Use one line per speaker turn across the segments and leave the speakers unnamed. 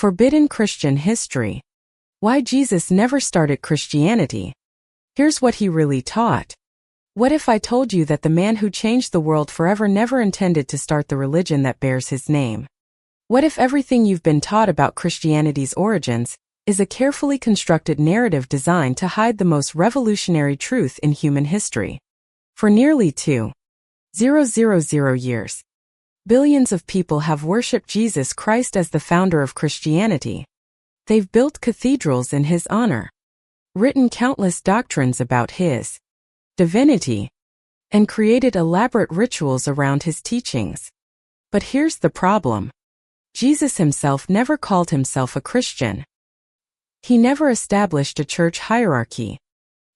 Forbidden Christian History. Why Jesus never started Christianity. Here's what he really taught. What if I told you that the man who changed the world forever never intended to start the religion that bears his name? What if everything you've been taught about Christianity's origins is a carefully constructed narrative designed to hide the most revolutionary truth in human history? For nearly 2,000 years, billions of people have worshipped Jesus Christ as the founder of Christianity. They've built cathedrals in his honor, written countless doctrines about his divinity, and created elaborate rituals around his teachings. But here's the problem. Jesus himself never called himself a Christian. He never established a church hierarchy.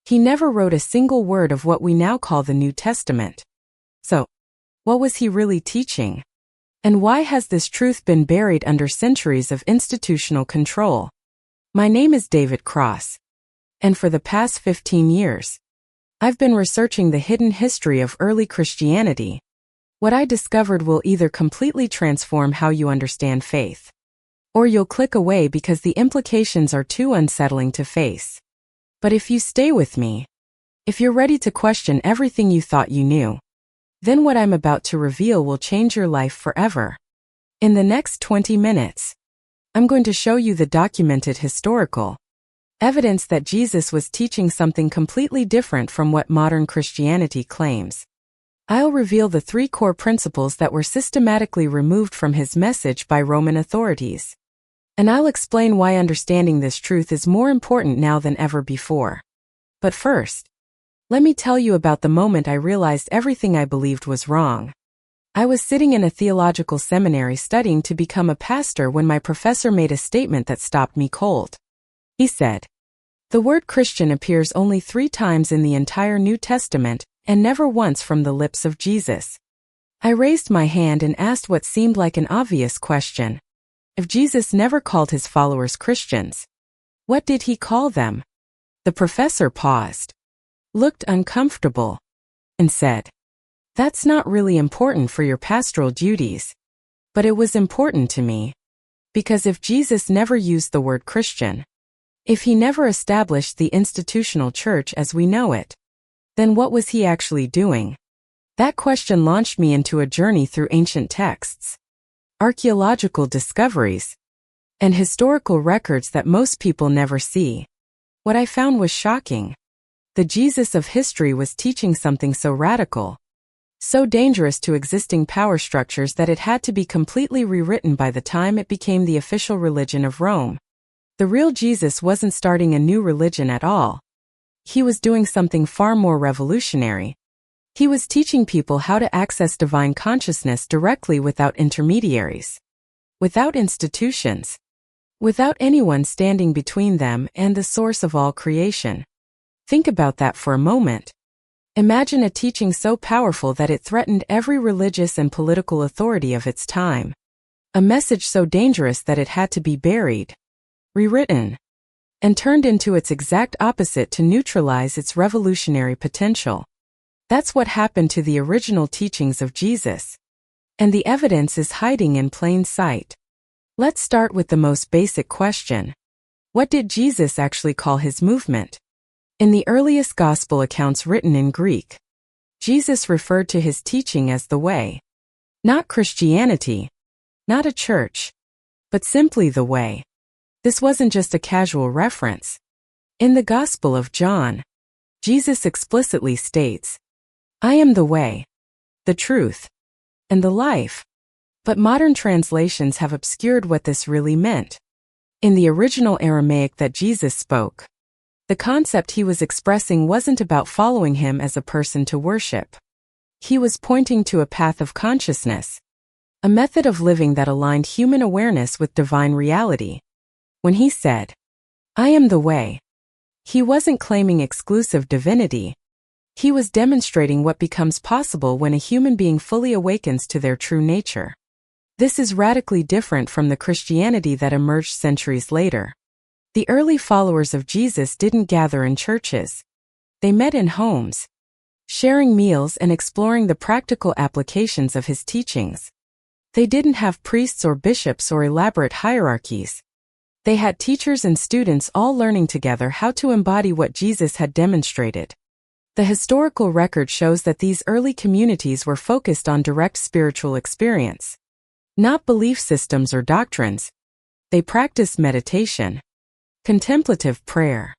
He never wrote a single word of what we now call the New Testament. So, what was he really teaching? And why has this truth been buried under centuries of institutional control? My name is David Cross, and for the past 15 years, I've been researching the hidden history of early Christianity. What I discovered will either completely transform how you understand faith, or you'll click away because the implications are too unsettling to face. But if you stay with me, if you're ready to question everything you thought you knew, then what I'm about to reveal will change your life forever. In the next 20 minutes, I'm going to show you the documented historical evidence that Jesus was teaching something completely different from what modern Christianity claims. I'll reveal the 3 core principles that were systematically removed from his message by Roman authorities. And I'll explain why understanding this truth is more important now than ever before. But first, let me tell you about the moment I realized everything I believed was wrong. I was sitting in a theological seminary studying to become a pastor when my professor made a statement that stopped me cold. He said, "The word Christian appears only 3 times in the entire New Testament, and never once from the lips of Jesus." I raised my hand and asked what seemed like an obvious question. If Jesus never called his followers Christians, what did he call them? The professor paused, looked uncomfortable, and said, "That's not really important for your pastoral duties." But it was important to me. Because if Jesus never used the word Christian, if he never established the institutional church as we know it, then what was he actually doing? That question launched me into a journey through ancient texts, archaeological discoveries, and historical records that most people never see. What I found was shocking. The Jesus of history was teaching something so radical, so dangerous to existing power structures that it had to be completely rewritten by the time it became the official religion of Rome. The real Jesus wasn't starting a new religion at all. He was doing something far more revolutionary. He was teaching people how to access divine consciousness directly without intermediaries, without institutions, without anyone standing between them and the source of all creation. Think about that for a moment. Imagine a teaching so powerful that it threatened every religious and political authority of its time. A message so dangerous that it had to be buried, rewritten, and turned into its exact opposite to neutralize its revolutionary potential. That's what happened to the original teachings of Jesus. And the evidence is hiding in plain sight. Let's start with the most basic question. What did Jesus actually call his movement? In the earliest gospel accounts written in Greek, Jesus referred to his teaching as the way. Not Christianity, not a church, but simply the way. This wasn't just a casual reference. In the Gospel of John, Jesus explicitly states, "I am the way, the truth, and the life." But modern translations have obscured what this really meant. In the original Aramaic that Jesus spoke, the concept he was expressing wasn't about following him as a person to worship. He was pointing to a path of consciousness, a method of living that aligned human awareness with divine reality. When he said, "I am the way," he wasn't claiming exclusive divinity. He was demonstrating what becomes possible when a human being fully awakens to their true nature. This is radically different from the Christianity that emerged centuries later. The early followers of Jesus didn't gather in churches. They met in homes, sharing meals and exploring the practical applications of his teachings. They didn't have priests or bishops or elaborate hierarchies. They had teachers and students all learning together how to embody what Jesus had demonstrated. The historical record shows that these early communities were focused on direct spiritual experience, not belief systems or doctrines. They practiced meditation, contemplative prayer,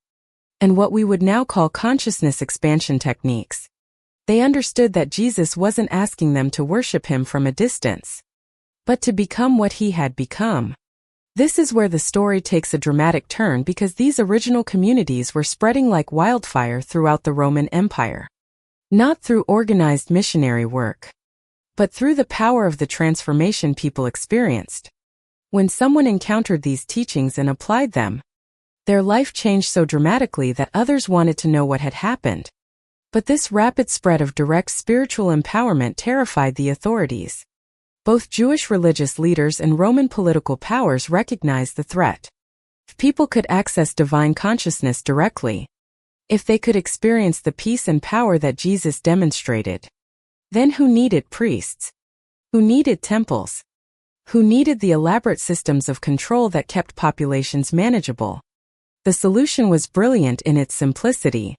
and what we would now call consciousness expansion techniques. They understood that Jesus wasn't asking them to worship him from a distance, but to become what he had become. This is where the story takes a dramatic turn because these original communities were spreading like wildfire throughout the Roman Empire. Not through organized missionary work, but through the power of the transformation people experienced. When someone encountered these teachings and applied them, their life changed so dramatically that others wanted to know what had happened. But this rapid spread of direct spiritual empowerment terrified the authorities. Both Jewish religious leaders and Roman political powers recognized the threat. If people could access divine consciousness directly, if they could experience the peace and power that Jesus demonstrated, then who needed priests? Who needed temples? Who needed the elaborate systems of control that kept populations manageable? The solution was brilliant in its simplicity.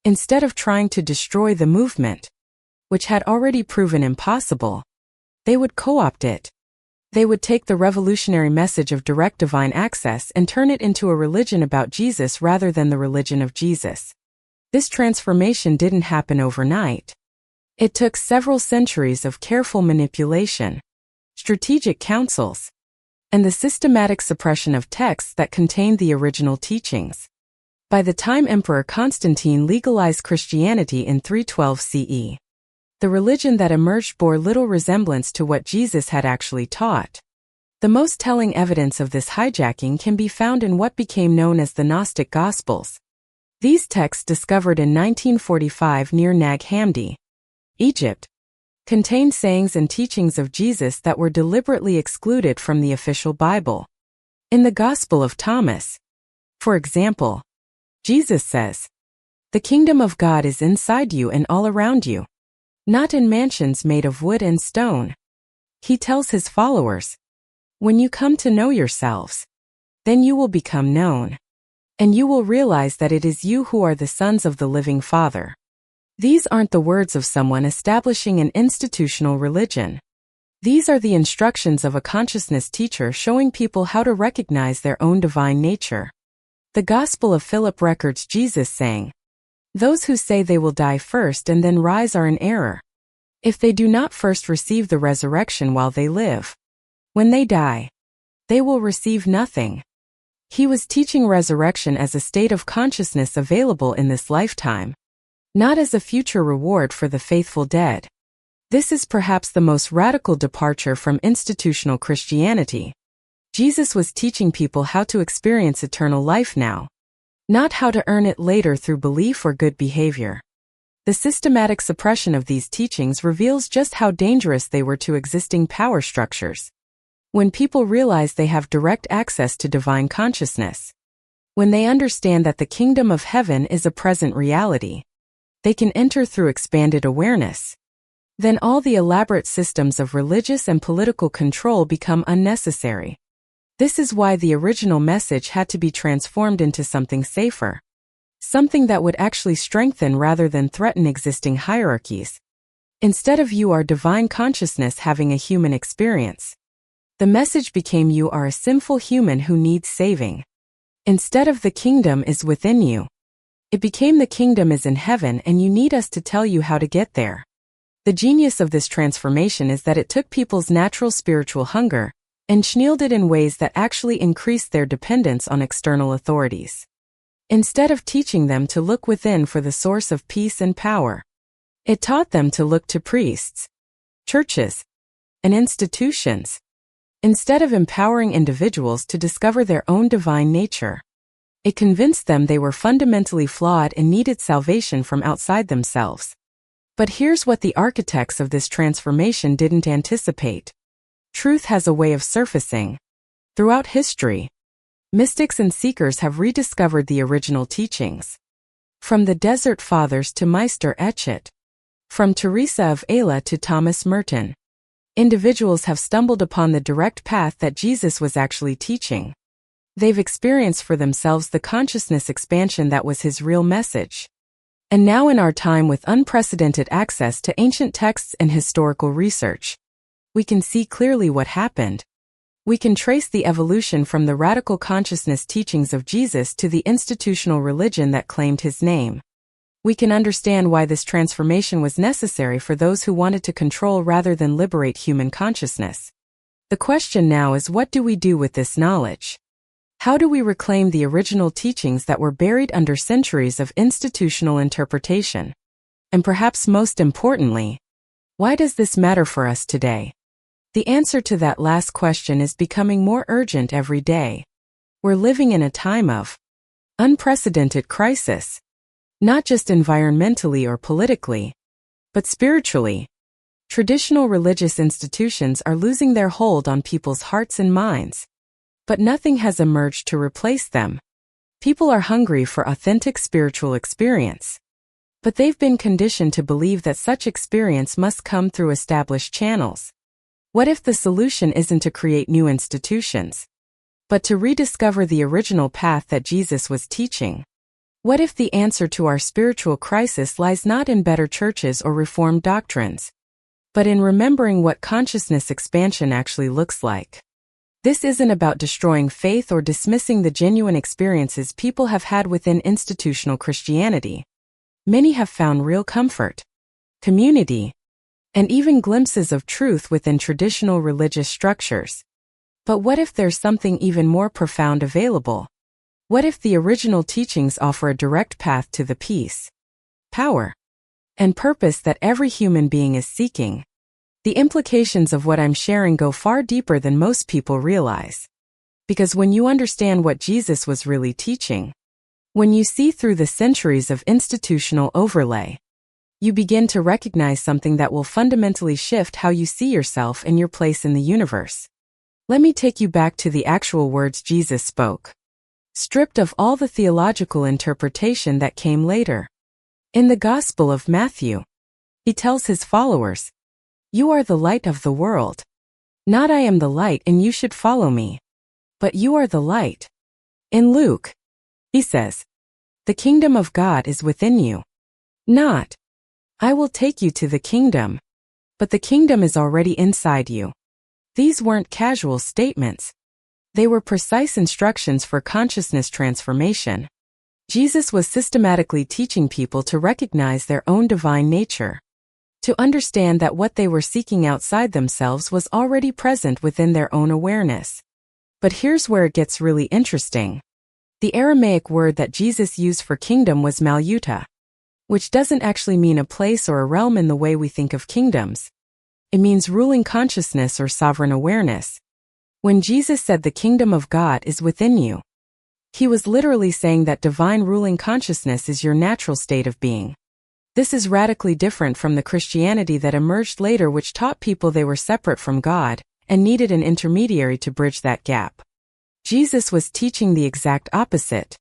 Instead of trying to destroy the movement, which had already proven impossible, they would co-opt it. They would take the revolutionary message of direct divine access and turn it into a religion about Jesus rather than the religion of Jesus. This transformation didn't happen overnight. It took several centuries of careful manipulation, strategic counsels, and the systematic suppression of texts that contained the original teachings. By the time Emperor Constantine legalized Christianity in 312 CE, the religion that emerged bore little resemblance to what Jesus had actually taught. The most telling evidence of this hijacking can be found in what became known as the Gnostic Gospels. These texts, discovered in 1945 near Nag Hammadi, Egypt, contained sayings and teachings of Jesus that were deliberately excluded from the official Bible. In the Gospel of Thomas, for example, Jesus says, "The kingdom of God is inside you and all around you, not in mansions made of wood and stone." He tells his followers, "When you come to know yourselves, then you will become known, and you will realize that it is you who are the sons of the living Father." These aren't the words of someone establishing an institutional religion. These are the instructions of a consciousness teacher showing people how to recognize their own divine nature. The Gospel of Philip records Jesus saying, "Those who say they will die first and then rise are in error. If they do not first receive the resurrection while they live, when they die, they will receive nothing." He was teaching resurrection as a state of consciousness available in this lifetime, not as a future reward for the faithful dead. This is perhaps the most radical departure from institutional Christianity. Jesus was teaching people how to experience eternal life now, not how to earn it later through belief or good behavior. The systematic suppression of these teachings reveals just how dangerous they were to existing power structures. When people realize they have direct access to divine consciousness, when they understand that the kingdom of heaven is a present reality, they can enter through expanded awareness. Then all the elaborate systems of religious and political control become unnecessary. This is why the original message had to be transformed into something safer. Something that would actually strengthen rather than threaten existing hierarchies. Instead of "you are divine consciousness having a human experience," the message became "you are a sinful human who needs saving." Instead of "the kingdom is within you," it became "the kingdom is in heaven and you need us to tell you how to get there." The genius of this transformation is that it took people's natural spiritual hunger and channeled it in ways that actually increased their dependence on external authorities. Instead of teaching them to look within for the source of peace and power, it taught them to look to priests, churches, and institutions. Instead of empowering individuals to discover their own divine nature, it convinced them they were fundamentally flawed and needed salvation from outside themselves. But here's what the architects of this transformation didn't anticipate. Truth has a way of surfacing. Throughout history, mystics and seekers have rediscovered the original teachings. From the Desert Fathers to Meister Eckhart, from Teresa of Avila to Thomas Merton, individuals have stumbled upon the direct path that Jesus was actually teaching. They've experienced for themselves the consciousness expansion that was his real message. And now in our time with unprecedented access to ancient texts and historical research, we can see clearly what happened. We can trace the evolution from the radical consciousness teachings of Jesus to the institutional religion that claimed his name. We can understand why this transformation was necessary for those who wanted to control rather than liberate human consciousness. The question now is, what do we do with this knowledge? How do we reclaim the original teachings that were buried under centuries of institutional interpretation? And perhaps most importantly, why does this matter for us today? The answer to that last question is becoming more urgent every day. We're living in a time of unprecedented crisis, not just environmentally or politically, but spiritually. Traditional religious institutions are losing their hold on people's hearts and minds. But nothing has emerged to replace them. People are hungry for authentic spiritual experience. But they've been conditioned to believe that such experience must come through established channels. What if the solution isn't to create new institutions, but to rediscover the original path that Jesus was teaching? What if the answer to our spiritual crisis lies not in better churches or reformed doctrines, but in remembering what consciousness expansion actually looks like? This isn't about destroying faith or dismissing the genuine experiences people have had within institutional Christianity. Many have found real comfort, community, and even glimpses of truth within traditional religious structures. But what if there's something even more profound available? What if the original teachings offer a direct path to the peace, power, and purpose that every human being is seeking? The implications of what I'm sharing go far deeper than most people realize. Because when you understand what Jesus was really teaching, when you see through the centuries of institutional overlay, you begin to recognize something that will fundamentally shift how you see yourself and your place in the universe. Let me take you back to the actual words Jesus spoke, stripped of all the theological interpretation that came later. In the Gospel of Matthew, he tells his followers, "You are the light of the world. Not I am the light and you should follow me, but you are the light." In Luke, he says, "The kingdom of God is within you. Not, I will take you to the kingdom, but the kingdom is already inside you." These weren't casual statements. They were precise instructions for consciousness transformation. Jesus was systematically teaching people to recognize their own divine nature, to understand that what they were seeking outside themselves was already present within their own awareness. But here's where it gets really interesting. The Aramaic word that Jesus used for kingdom was maluta, which doesn't actually mean a place or a realm in the way we think of kingdoms. It means ruling consciousness or sovereign awareness. When Jesus said the kingdom of God is within you, he was literally saying that divine ruling consciousness is your natural state of being. This is radically different from the Christianity that emerged later, which taught people they were separate from God and needed an intermediary to bridge that gap. Jesus was teaching the exact opposite.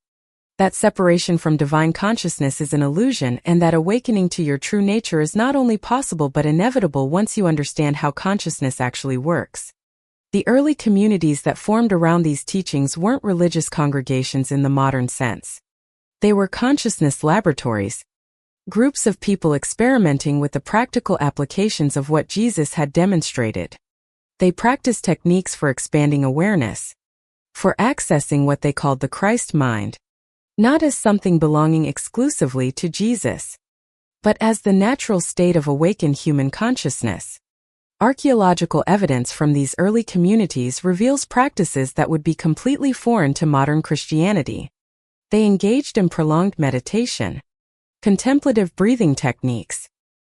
That separation from divine consciousness is an illusion, and that awakening to your true nature is not only possible but inevitable once you understand how consciousness actually works. The early communities that formed around these teachings weren't religious congregations in the modern sense. They were consciousness laboratories, groups of people experimenting with the practical applications of what Jesus had demonstrated. They practiced techniques for expanding awareness, for accessing what they called the Christ mind, not as something belonging exclusively to Jesus, but as the natural state of awakened human consciousness. Archaeological evidence from these early communities reveals practices that would be completely foreign to modern Christianity. They engaged in prolonged meditation, contemplative breathing techniques,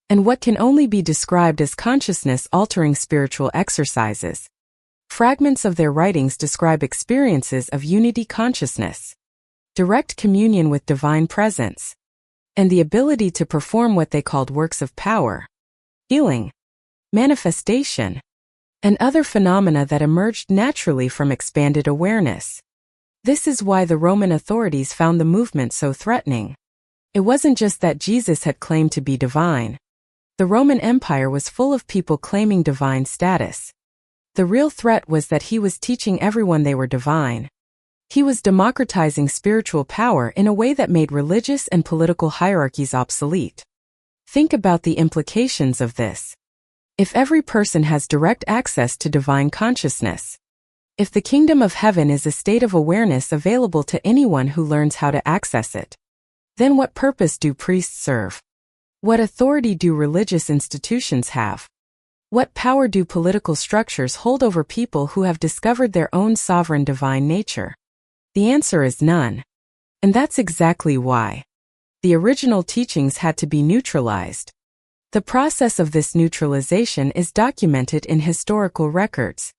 and what can only be described as consciousness-altering spiritual exercises. Fragments of their writings describe experiences of unity consciousness, direct communion with divine presence, and the ability to perform what they called works of power, healing, manifestation, and other phenomena that emerged naturally from expanded awareness. This is why the Roman authorities found the movement so threatening. It wasn't just that Jesus had claimed to be divine. The Roman Empire was full of people claiming divine status. The real threat was that he was teaching everyone they were divine. He was democratizing spiritual power in a way that made religious and political hierarchies obsolete. Think about the implications of this. If every person has direct access to divine consciousness, if the kingdom of heaven is a state of awareness available to anyone who learns how to access it, then what purpose do priests serve? What authority do religious institutions have? What power do political structures hold over people who have discovered their own sovereign divine nature? The answer is none. And that's exactly why the original teachings had to be neutralized. The process of this neutralization is documented in historical records.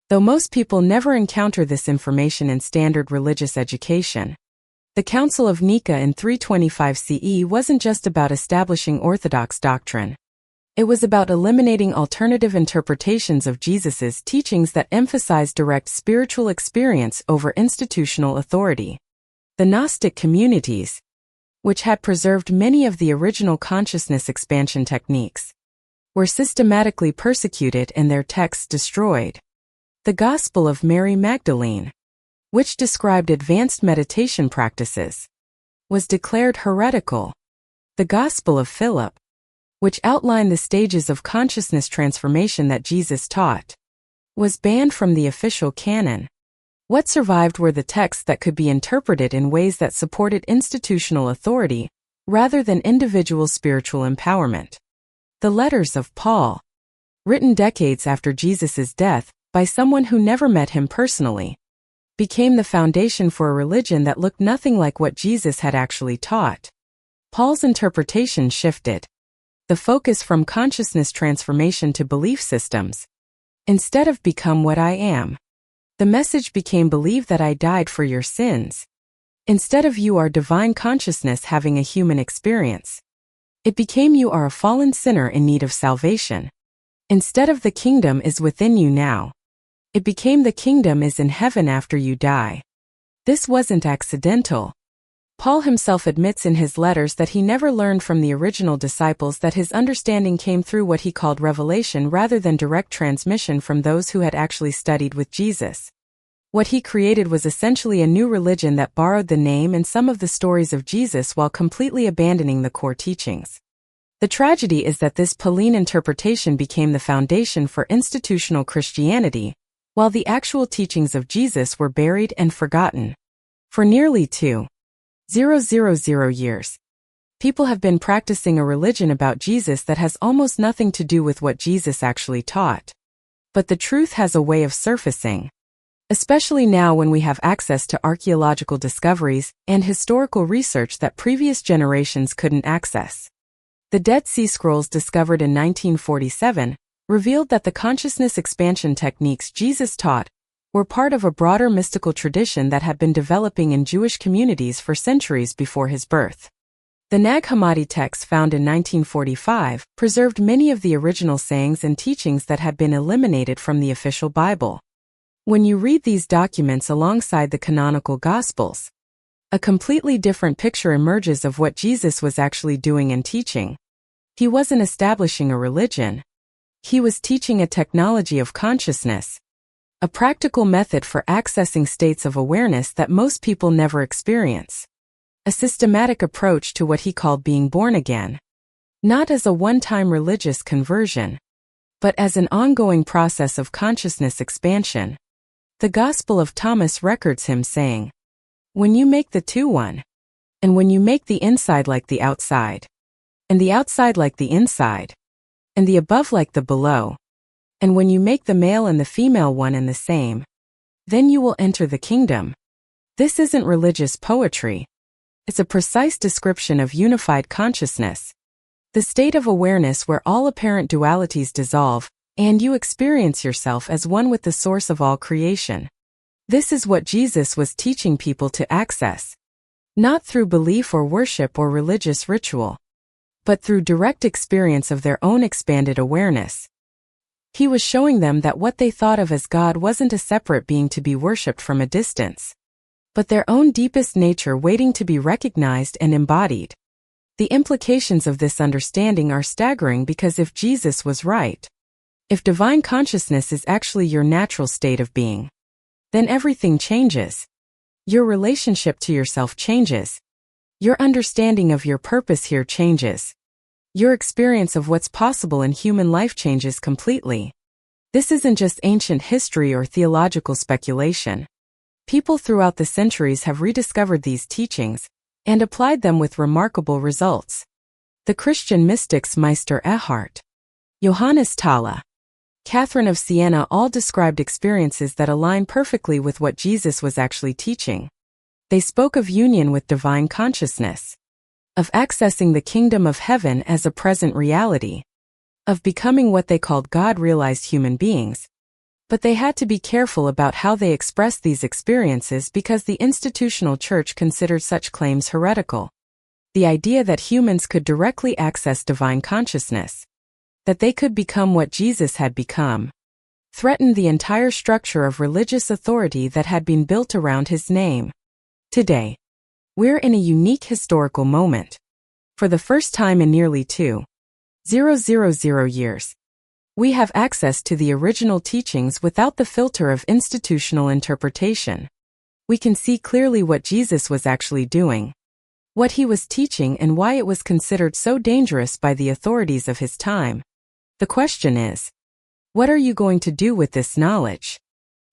Though most people never encounter this information in standard religious education, the Council of Nika in 325 CE wasn't just about establishing orthodox doctrine. It was about eliminating alternative interpretations of Jesus's teachings that emphasized direct spiritual experience over institutional authority. The Gnostic communities, which had preserved many of the original consciousness expansion techniques, were systematically persecuted and their texts destroyed. The Gospel of Mary Magdalene, which described advanced meditation practices, was declared heretical. The Gospel of Philip, which outlined the stages of consciousness transformation that Jesus taught, was banned from the official canon. What survived were the texts that could be interpreted in ways that supported institutional authority rather than individual spiritual empowerment. The letters of Paul, written decades after Jesus' death by someone who never met him personally, became the foundation for a religion that looked nothing like what Jesus had actually taught. Paul's interpretation shifted the focus from consciousness transformation to belief systems. Instead of "become what I am," the message became "believe that I died for your sins." Instead of "you are divine consciousness having a human experience," it became "you are a fallen sinner in need of salvation." Instead of "the kingdom is within you now," it became "the kingdom is in heaven after you die." This wasn't accidental. Paul himself admits in his letters that he never learned from the original disciples, that his understanding came through what he called revelation rather than direct transmission from those who had actually studied with Jesus. What he created was essentially a new religion that borrowed the name and some of the stories of Jesus while completely abandoning the core teachings. The tragedy is that this Pauline interpretation became the foundation for institutional Christianity, while the actual teachings of Jesus were buried and forgotten. For nearly 2,000 years, people have been practicing a religion about Jesus that has almost nothing to do with what Jesus actually taught. But the truth has a way of surfacing, especially now when we have access to archaeological discoveries and historical research that previous generations couldn't access. The Dead Sea Scrolls, discovered in 1947, revealed that the consciousness expansion techniques Jesus taught were part of a broader mystical tradition that had been developing in Jewish communities for centuries before his birth. The Nag Hammadi text, found in 1945, preserved many of the original sayings and teachings that had been eliminated from the official Bible. When you read these documents alongside the canonical Gospels, a completely different picture emerges of what Jesus was actually doing and teaching. He wasn't establishing a religion. He was teaching a technology of consciousness, a practical method for accessing states of awareness that most people never experience, a systematic approach to what he called being born again, not as a one-time religious conversion, but as an ongoing process of consciousness expansion. The Gospel of Thomas records him saying, "When you make the two one, and when you make the inside like the outside, and the outside like the inside, and the above like the below, and when you make the male and the female one and the same, then you will enter the kingdom." This isn't religious poetry. It's a precise description of unified consciousness, the state of awareness where all apparent dualities dissolve, and you experience yourself as one with the source of all creation. This is what Jesus was teaching people to access, not through belief or worship or religious ritual, but through direct experience of their own expanded awareness. He was showing them that what they thought of as God wasn't a separate being to be worshipped from a distance, but their own deepest nature waiting to be recognized and embodied. The implications of this understanding are staggering, because if Jesus was right, if divine consciousness is actually your natural state of being, then everything changes. Your relationship to yourself changes. Your understanding of your purpose here changes. Your experience of what's possible in human life changes completely. This isn't just ancient history or theological speculation. People throughout the centuries have rediscovered these teachings and applied them with remarkable results. The Christian mystics Meister Eckhart, Johannes Thaler, Catherine of Siena all described experiences that align perfectly with what Jesus was actually teaching. They spoke of union with divine consciousness, of accessing the kingdom of heaven as a present reality, of becoming what they called God-realized human beings. But they had to be careful about how they expressed these experiences because the institutional church considered such claims heretical. The idea that humans could directly access divine consciousness, that they could become what Jesus had become, threatened the entire structure of religious authority that had been built around his name. Today, we're in a unique historical moment. For the first time in nearly 2,000 years, we have access to the original teachings without the filter of institutional interpretation. We can see clearly what Jesus was actually doing, what he was teaching, and why it was considered so dangerous by the authorities of his time. The question is, what are you going to do with this knowledge?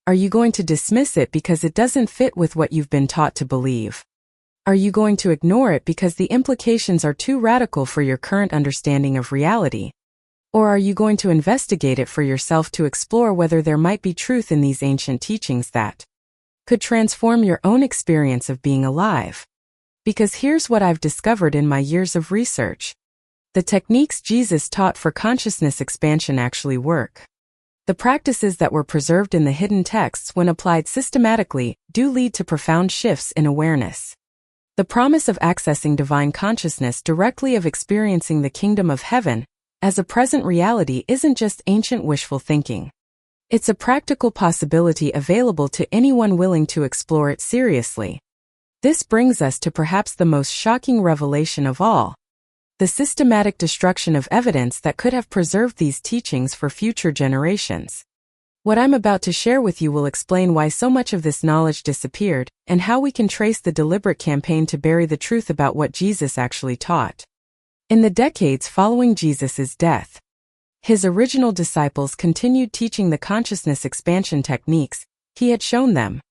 Are you going to dismiss it because it doesn't fit with what you've been taught to believe? Are you going to ignore it because the implications are too radical for your current understanding of reality? Or are you going to investigate it for yourself to explore whether there might be truth in these ancient teachings that could transform your own experience of being alive? Because here's what I've discovered in my years of research. The techniques Jesus taught for consciousness expansion actually work. The practices that were preserved in the hidden texts, when applied systematically, do lead to profound shifts in awareness. The promise of accessing divine consciousness directly, of experiencing the kingdom of heaven as a present reality, isn't just ancient wishful thinking. It's a practical possibility available to anyone willing to explore it seriously. This brings us to perhaps the most shocking revelation of all: the systematic destruction of evidence that could have preserved these teachings for future generations. What I'm about to share with you will explain why so much of this knowledge disappeared, and how we can trace the deliberate campaign to bury the truth about what Jesus actually taught. In the decades following Jesus' death, his original disciples continued teaching the consciousness expansion techniques he had shown them.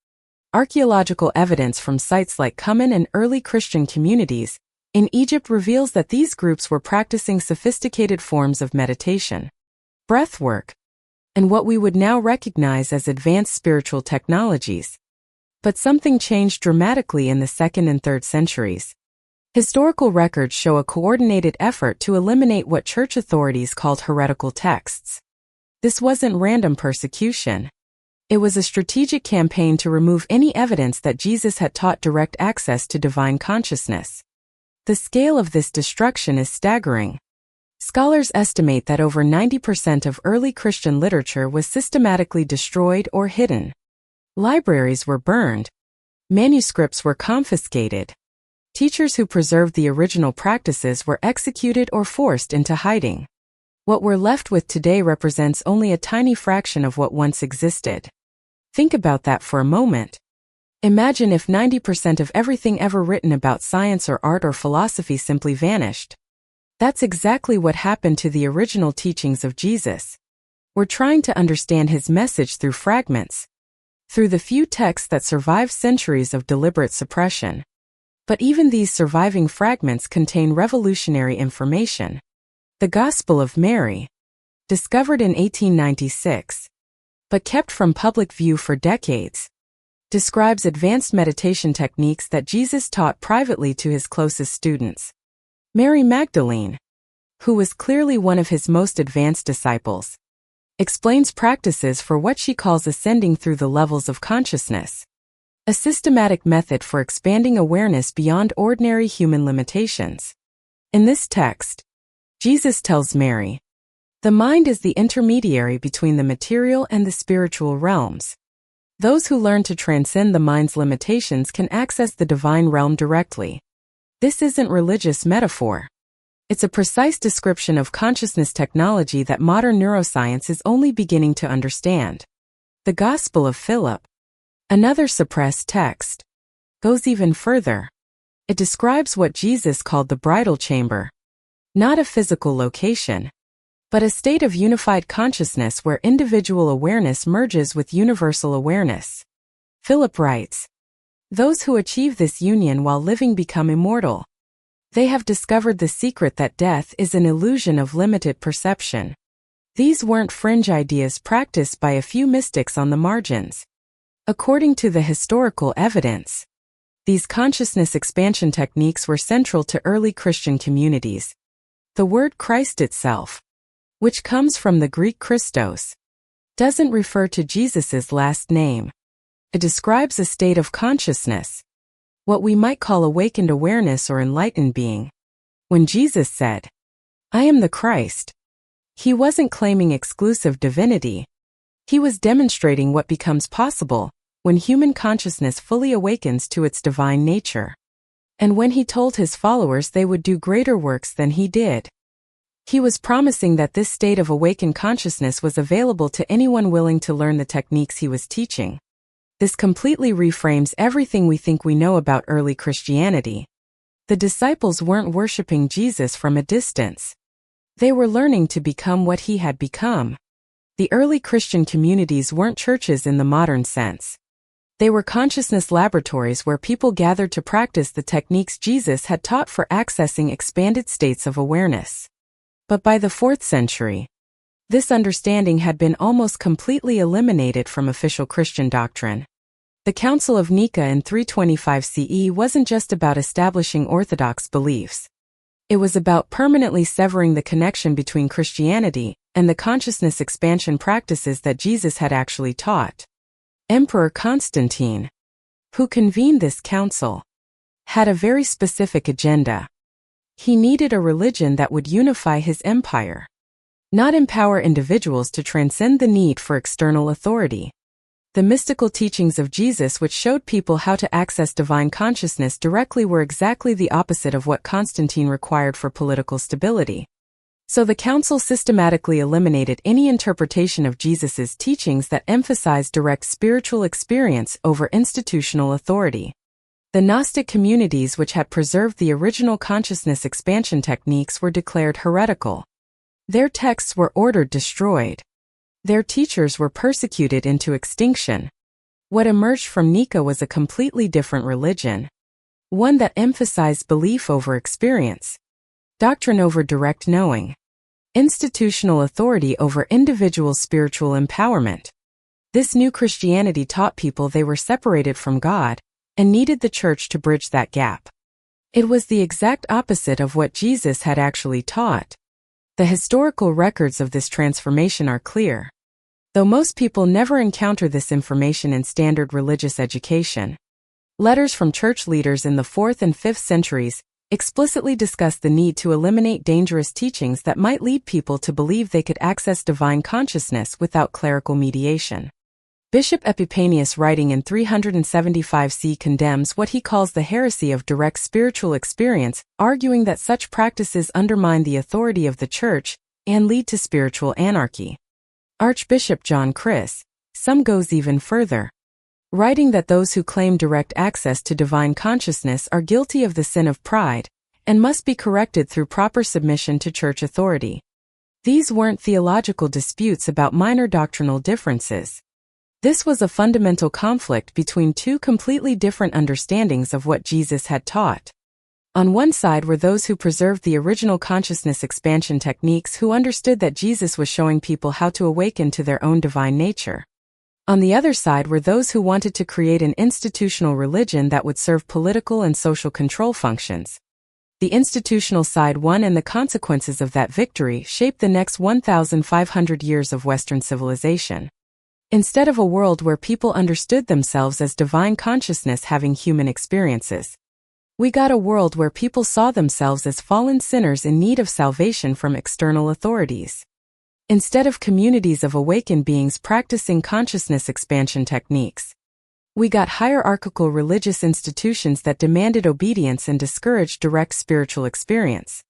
Archaeological evidence from sites like Qumran and early Christian communities in Egypt reveals that these groups were practicing sophisticated forms of meditation, breathwork, and what we would now recognize as advanced spiritual technologies. But something changed dramatically in the 2nd and 3rd centuries. Historical records show a coordinated effort to eliminate what church authorities called heretical texts. This wasn't random persecution. It was a strategic campaign to remove any evidence that Jesus had taught direct access to divine consciousness. The scale of this destruction is staggering. Scholars estimate that over 90% of early Christian literature was systematically destroyed or hidden. Libraries were burned. Manuscripts were confiscated. Teachers who preserved the original practices were executed or forced into hiding. What we're left with today represents only a tiny fraction of what once existed. Think about that for a moment. Imagine if 90% of everything ever written about science or art or philosophy simply vanished. That's exactly what happened to the original teachings of Jesus. We're trying to understand his message through fragments, through the few texts that survive centuries of deliberate suppression. But even these surviving fragments contain revolutionary information. The Gospel of Mary, discovered in 1896, but kept from public view for decades, describes advanced meditation techniques that Jesus taught privately to his closest students. Mary Magdalene, who was clearly one of his most advanced disciples, explains practices for what she calls ascending through the levels of consciousness, a systematic method for expanding awareness beyond ordinary human limitations. In this text, Jesus tells Mary, "The mind is the intermediary between the material and the spiritual realms. Those who learn to transcend the mind's limitations can access the divine realm directly." This isn't religious metaphor. It's a precise description of consciousness technology that modern neuroscience is only beginning to understand. The Gospel of Philip, another suppressed text, goes even further. It describes what Jesus called the bridal chamber. Not a physical location, but a state of unified consciousness where individual awareness merges with universal awareness. Philip writes, "Those who achieve this union while living become immortal. They have discovered the secret that death is an illusion of limited perception." These weren't fringe ideas practiced by a few mystics on the margins. According to the historical evidence, these consciousness expansion techniques were central to early Christian communities. The word Christ itself, which comes from the Greek Christos, doesn't refer to Jesus's last name. It describes a state of consciousness, what we might call awakened awareness or enlightened being. When Jesus said, "I am the Christ," he wasn't claiming exclusive divinity. He was demonstrating what becomes possible when human consciousness fully awakens to its divine nature. And when he told his followers they would do greater works than he did, he was promising that this state of awakened consciousness was available to anyone willing to learn the techniques he was teaching. This completely reframes everything we think we know about early Christianity. The disciples weren't worshiping Jesus from a distance. They were learning to become what he had become. The early Christian communities weren't churches in the modern sense. They were consciousness laboratories where people gathered to practice the techniques Jesus had taught for accessing expanded states of awareness. But by the 4th century, this understanding had been almost completely eliminated from official Christian doctrine. The Council of Nika in 325 CE wasn't just about establishing orthodox beliefs. It was about permanently severing the connection between Christianity and the consciousness expansion practices that Jesus had actually taught. Emperor Constantine, who convened this council, had a very specific agenda. He needed a religion that would unify his empire, not empower individuals to transcend the need for external authority. The mystical teachings of Jesus, which showed people how to access divine consciousness directly, were exactly the opposite of what Constantine required for political stability. So the council systematically eliminated any interpretation of Jesus's teachings that emphasized direct spiritual experience over institutional authority. The Gnostic communities, which had preserved the original consciousness expansion techniques, were declared heretical. Their texts were ordered destroyed. Their teachers were persecuted into extinction. What emerged from Nika was a completely different religion, one that emphasized belief over experience, doctrine over direct knowing, institutional authority over individual spiritual empowerment. This new Christianity taught people they were separated from God and needed the church to bridge that gap. It was the exact opposite of what Jesus had actually taught. The historical records of this transformation are clear, though most people never encounter this information in standard religious education. Letters from church leaders in the 4th and 5th centuries explicitly discuss the need to eliminate dangerous teachings that might lead people to believe they could access divine consciousness without clerical mediation. Bishop Epiphanius, writing in 375 C, condemns what he calls the heresy of direct spiritual experience, arguing that such practices undermine the authority of the Church and lead to spiritual anarchy. Archbishop John Chrysostom goes even further, writing that those who claim direct access to divine consciousness are guilty of the sin of pride and must be corrected through proper submission to church authority. These weren't theological disputes about minor doctrinal differences. This was a fundamental conflict between two completely different understandings of what Jesus had taught. On one side were those who preserved the original consciousness expansion techniques, who understood that Jesus was showing people how to awaken to their own divine nature. On the other side were those who wanted to create an institutional religion that would serve political and social control functions. The institutional side won, and the consequences of that victory shaped the next 1,500 years of Western civilization. Instead of a world where people understood themselves as divine consciousness having human experiences, we got a world where people saw themselves as fallen sinners in need of salvation from external authorities. Instead of communities of awakened beings practicing consciousness expansion techniques, we got hierarchical religious institutions that demanded obedience and discouraged direct spiritual experience.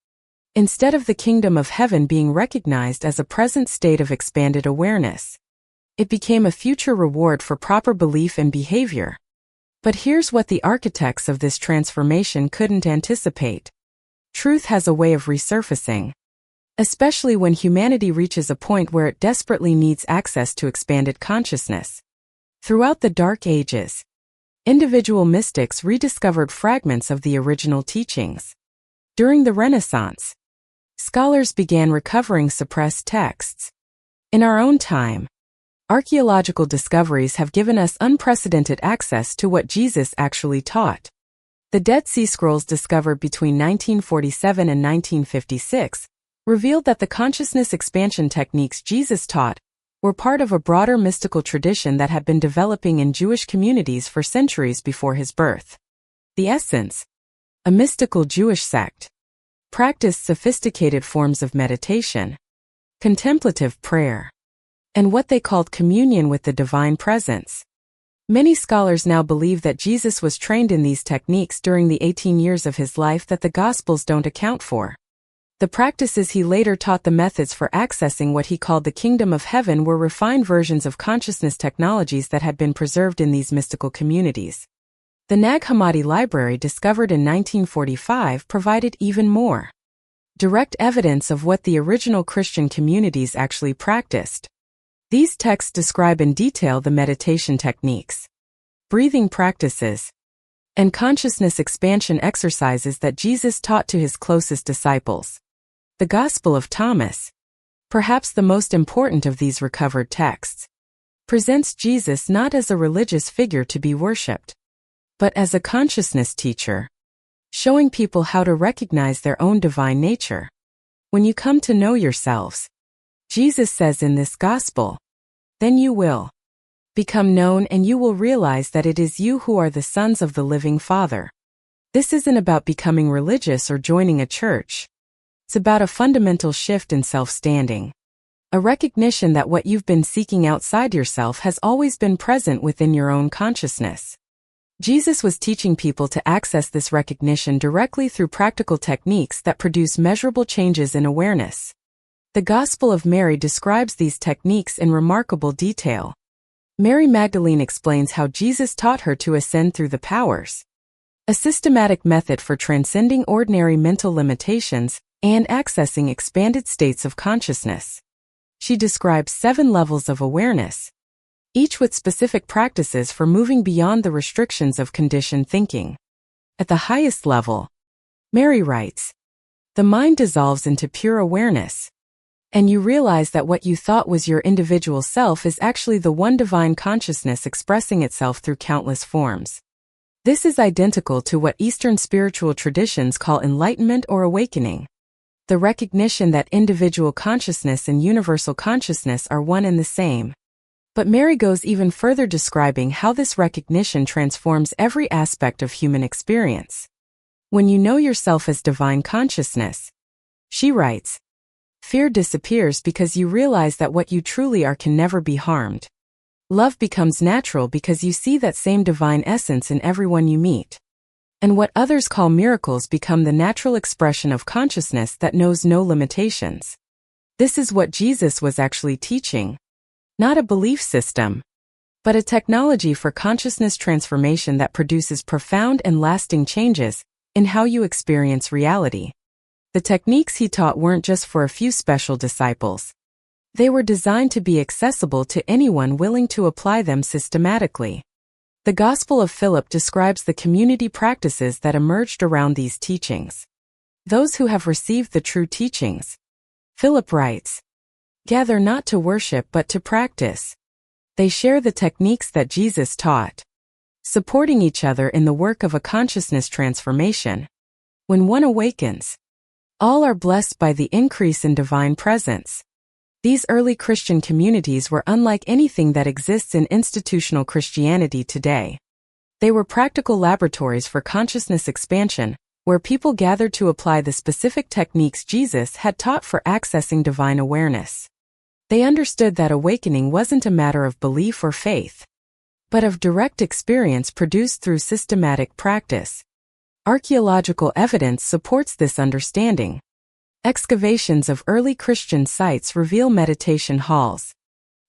Instead of the kingdom of heaven being recognized as a present state of expanded awareness, it became a future reward for proper belief and behavior. But here's what the architects of this transformation couldn't anticipate. Truth has a way of resurfacing, especially when humanity reaches a point where it desperately needs access to expanded consciousness. Throughout the Dark Ages, individual mystics rediscovered fragments of the original teachings. During the Renaissance, scholars began recovering suppressed texts. In our own time, archaeological discoveries have given us unprecedented access to what Jesus actually taught. The Dead Sea Scrolls discovered between 1947 and 1956 revealed that the consciousness expansion techniques Jesus taught were part of a broader mystical tradition that had been developing in Jewish communities for centuries before his birth. The Essence, a mystical Jewish sect, practiced sophisticated forms of meditation, contemplative prayer, and what they called communion with the divine presence. Many scholars now believe that Jesus was trained in these techniques during the 18 years of his life that the Gospels don't account for. The practices he later taught, the methods for accessing what he called the kingdom of heaven, were refined versions of consciousness technologies that had been preserved in these mystical communities. The Nag Hammadi Library, discovered in 1945, provided even more direct evidence of what the original Christian communities actually practiced. These texts describe in detail the meditation techniques, breathing practices, and consciousness expansion exercises that Jesus taught to his closest disciples. The Gospel of Thomas, perhaps the most important of these recovered texts, presents Jesus not as a religious figure to be worshipped, but as a consciousness teacher, showing people how to recognize their own divine nature. When you come to know yourselves, Jesus says in this Gospel, then you will become known and you will realize that it is you who are the sons of the living Father. This isn't about becoming religious or joining a church. It's about a fundamental shift in self-standing, a recognition that what you've been seeking outside yourself has always been present within your own consciousness. Jesus was teaching people to access this recognition directly through practical techniques that produce measurable changes in awareness. The Gospel of Mary describes these techniques in remarkable detail. Mary Magdalene explains how Jesus taught her to ascend through the powers, a systematic method for transcending ordinary mental limitations and accessing expanded states of consciousness. She describes 7 levels of awareness, each with specific practices for moving beyond the restrictions of conditioned thinking. At the highest level, Mary writes, the mind dissolves into pure awareness, and you realize that what you thought was your individual self is actually the one divine consciousness expressing itself through countless forms. This is identical to what Eastern spiritual traditions call enlightenment or awakening, the recognition that individual consciousness and universal consciousness are one and the same. But Mary goes even further, describing how this recognition transforms every aspect of human experience. When you know yourself as divine consciousness, she writes, fear disappears because you realize that what you truly are can never be harmed. Love becomes natural because you see that same divine essence in everyone you meet. And what others call miracles become the natural expression of consciousness that knows no limitations. This is what Jesus was actually teaching. Not a belief system, but a technology for consciousness transformation that produces profound and lasting changes in how you experience reality. The techniques he taught weren't just for a few special disciples. They were designed to be accessible to anyone willing to apply them systematically. The Gospel of Philip describes the community practices that emerged around these teachings. Those who have received the true teachings, Philip writes, gather not to worship but to practice. They share the techniques that Jesus taught, supporting each other in the work of a consciousness transformation. When one awakens, all are blessed by the increase in divine presence. These early Christian communities were unlike anything that exists in institutional Christianity today. They were practical laboratories for consciousness expansion, where people gathered to apply the specific techniques Jesus had taught for accessing divine awareness. They understood that awakening wasn't a matter of belief or faith, but of direct experience produced through systematic practice. Archaeological evidence supports this understanding. Excavations of early Christian sites reveal meditation halls,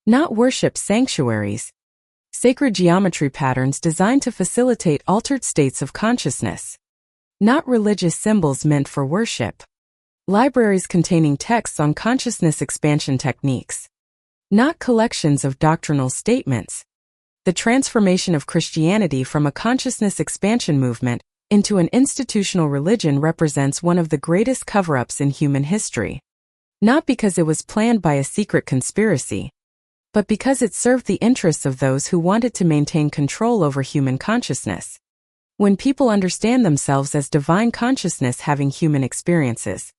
not worship sanctuaries, Sacred geometry patterns designed to facilitate altered states of consciousness. Not religious symbols meant for worship. Libraries containing texts on consciousness expansion techniques. Not collections of doctrinal statements. The transformation of Christianity from a consciousness expansion movement into an institutional religion represents one of the greatest cover-ups in human history. Not because it was planned by a secret conspiracy, but because it served the interests of those who wanted to maintain control over human consciousness. When people understand themselves as divine consciousness having human experiences,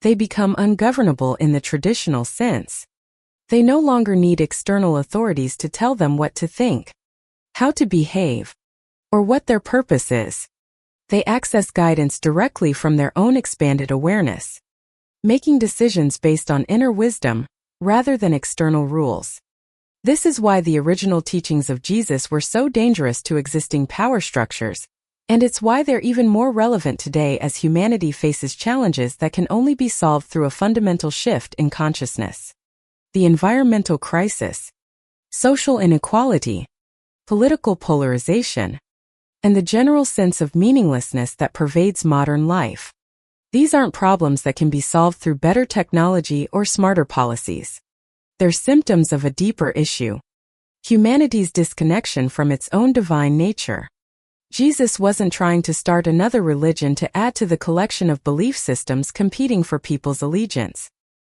they become ungovernable in the traditional sense. They no longer need external authorities to tell them what to think, how to behave, or what their purpose is. They access guidance directly from their own expanded awareness, making decisions based on inner wisdom rather than external rules. This is why the original teachings of Jesus were so dangerous to existing power structures, and it's why they're even more relevant today as humanity faces challenges that can only be solved through a fundamental shift in consciousness. The environmental crisis, social inequality, political polarization, and the general sense of meaninglessness that pervades modern life. These aren't problems that can be solved through better technology or smarter policies. They're symptoms of a deeper issue: humanity's disconnection from its own divine nature. Jesus wasn't trying to start another religion to add to the collection of belief systems competing for people's allegiance.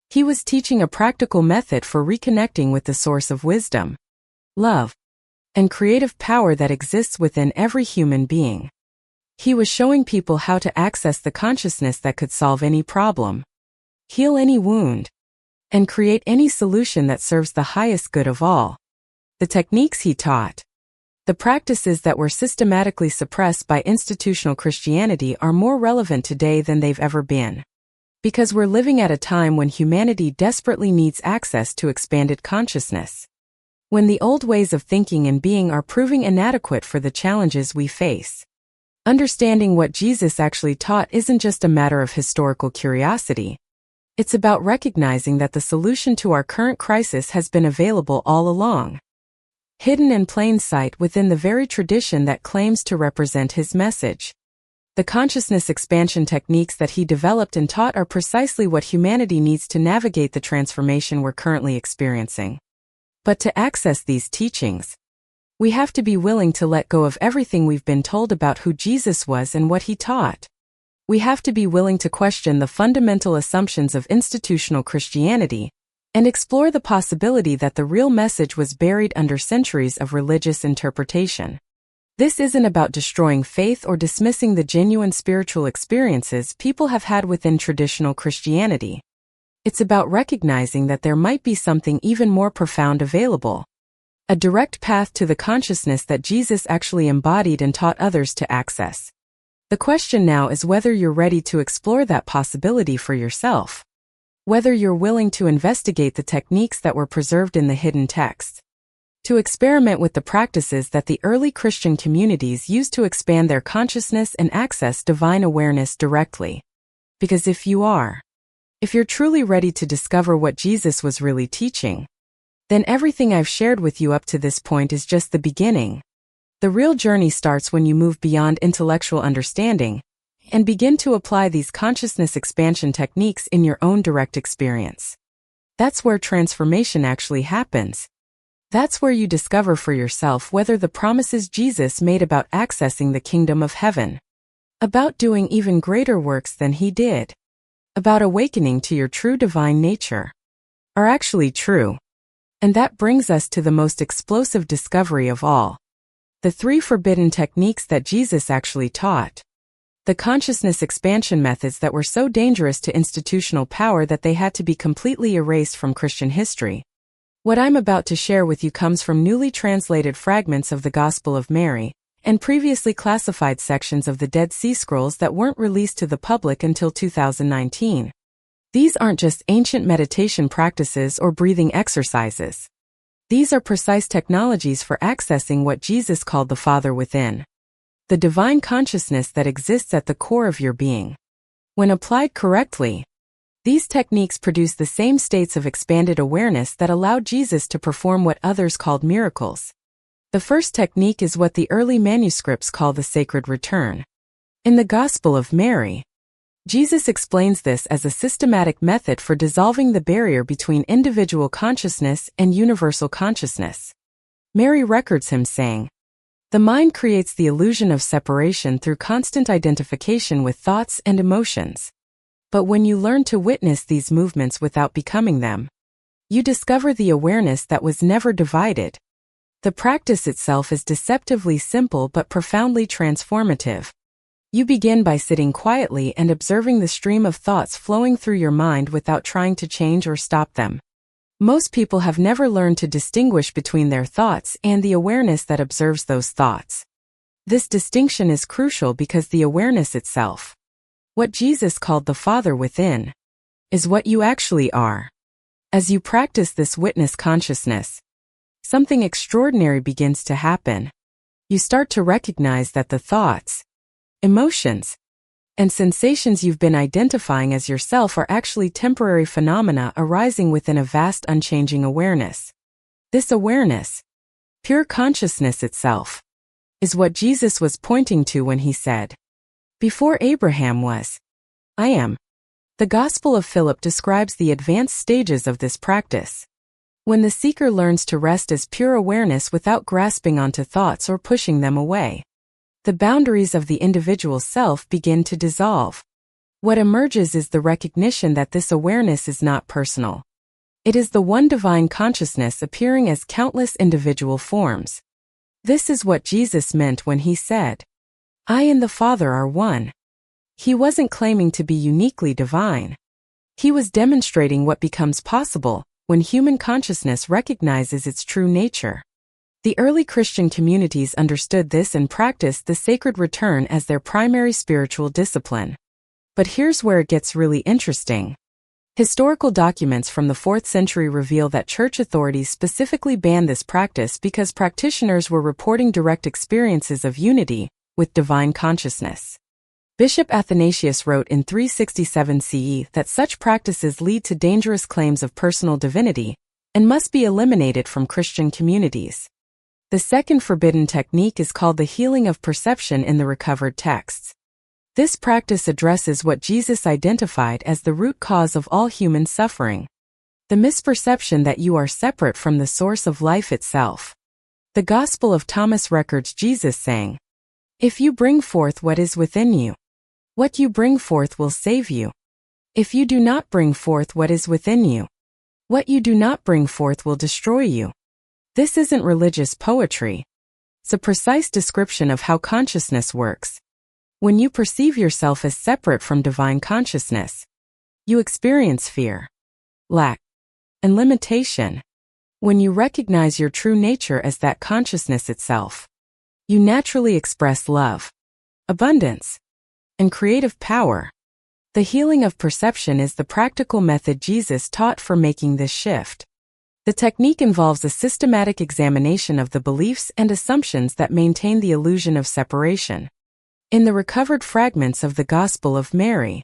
He was teaching a practical method for reconnecting with the source of wisdom, love, and creative power that exists within every human being. He was showing people how to access the consciousness that could solve any problem, heal any wound, and create any solution that serves the highest good of all. The techniques he taught, the practices that were systematically suppressed by institutional Christianity, are more relevant today than they've ever been. Because we're living at a time when humanity desperately needs access to expanded consciousness. When the old ways of thinking and being are proving inadequate for the challenges we face. Understanding what Jesus actually taught isn't just a matter of historical curiosity. It's about recognizing that the solution to our current crisis has been available all along, hidden in plain sight within the very tradition that claims to represent his message. The consciousness expansion techniques that he developed and taught are precisely what humanity needs to navigate the transformation we're currently experiencing. But to access these teachings, we have to be willing to let go of everything we've been told about who Jesus was and what he taught. We have to be willing to question the fundamental assumptions of institutional Christianity and explore the possibility that the real message was buried under centuries of religious interpretation. This isn't about destroying faith or dismissing the genuine spiritual experiences people have had within traditional Christianity. It's about recognizing that there might be something even more profound available. A direct path to the consciousness that Jesus actually embodied and taught others to access. The question now is whether you're ready to explore that possibility for yourself. Whether you're willing to investigate the techniques that were preserved in the hidden texts. To experiment with the practices that the early Christian communities used to expand their consciousness and access divine awareness directly. Because if you're truly ready to discover what Jesus was really teaching, then everything I've shared with you up to this point is just the beginning. The real journey starts when you move beyond intellectual understanding and begin to apply these consciousness expansion techniques in your own direct experience. That's where transformation actually happens. That's where you discover for yourself whether the promises Jesus made about accessing the kingdom of heaven, about doing even greater works than he did, about awakening to your true divine nature, are actually true. And that brings us to the most explosive discovery of all. The 3 forbidden techniques that Jesus actually taught. The consciousness expansion methods that were so dangerous to institutional power that they had to be completely erased from Christian history. What I'm about to share with you comes from newly translated fragments of the Gospel of Mary, and previously classified sections of the Dead Sea Scrolls that weren't released to the public until 2019. These aren't just ancient meditation practices or breathing exercises. These are precise technologies for accessing what Jesus called the Father within. The divine consciousness that exists at the core of your being. When applied correctly, these techniques produce the same states of expanded awareness that allowed Jesus to perform what others called miracles. The first technique is what the early manuscripts call the sacred return. In the Gospel of Mary, Jesus explains this as a systematic method for dissolving the barrier between individual consciousness and universal consciousness. Mary records him saying, "The mind creates the illusion of separation through constant identification with thoughts and emotions. But when you learn to witness these movements without becoming them, you discover the awareness that was never divided." The practice itself is deceptively simple but profoundly transformative. You begin by sitting quietly and observing the stream of thoughts flowing through your mind without trying to change or stop them. Most people have never learned to distinguish between their thoughts and the awareness that observes those thoughts. This distinction is crucial because the awareness itself, what Jesus called the Father within, is what you actually are. As you practice this witness consciousness, something extraordinary begins to happen. You start to recognize that the thoughts, emotions, and sensations you've been identifying as yourself are actually temporary phenomena arising within a vast unchanging awareness. This awareness, pure consciousness itself, is what Jesus was pointing to when he said, "Before Abraham was, I am." The Gospel of Philip describes the advanced stages of this practice. When the seeker learns to rest as pure awareness without grasping onto thoughts or pushing them away, the boundaries of the individual self begin to dissolve. What emerges is the recognition that this awareness is not personal. It is the one divine consciousness appearing as countless individual forms. This is what Jesus meant when he said, "I and the Father are one." He wasn't claiming to be uniquely divine. He was demonstrating what becomes possible when human consciousness recognizes its true nature. The early Christian communities understood this and practiced the sacred return as their primary spiritual discipline. But here's where it gets really interesting. Historical documents from the 4th century reveal that church authorities specifically banned this practice because practitioners were reporting direct experiences of unity with divine consciousness. Bishop Athanasius wrote in 367 CE that such practices lead to dangerous claims of personal divinity and must be eliminated from Christian communities. The second forbidden technique is called the healing of perception in the recovered texts. This practice addresses what Jesus identified as the root cause of all human suffering: the misperception that you are separate from the source of life itself. The Gospel of Thomas records Jesus saying, "If you bring forth what is within you, what you bring forth will save you. If you do not bring forth what is within you, what you do not bring forth will destroy you." This isn't religious poetry. It's a precise description of how consciousness works. When you perceive yourself as separate from divine consciousness, you experience fear, lack, and limitation. When you recognize your true nature as that consciousness itself, you naturally express love, abundance, and creative power. The healing of perception is the practical method Jesus taught for making this shift. The technique involves a systematic examination of the beliefs and assumptions that maintain the illusion of separation. In the recovered fragments of the Gospel of Mary,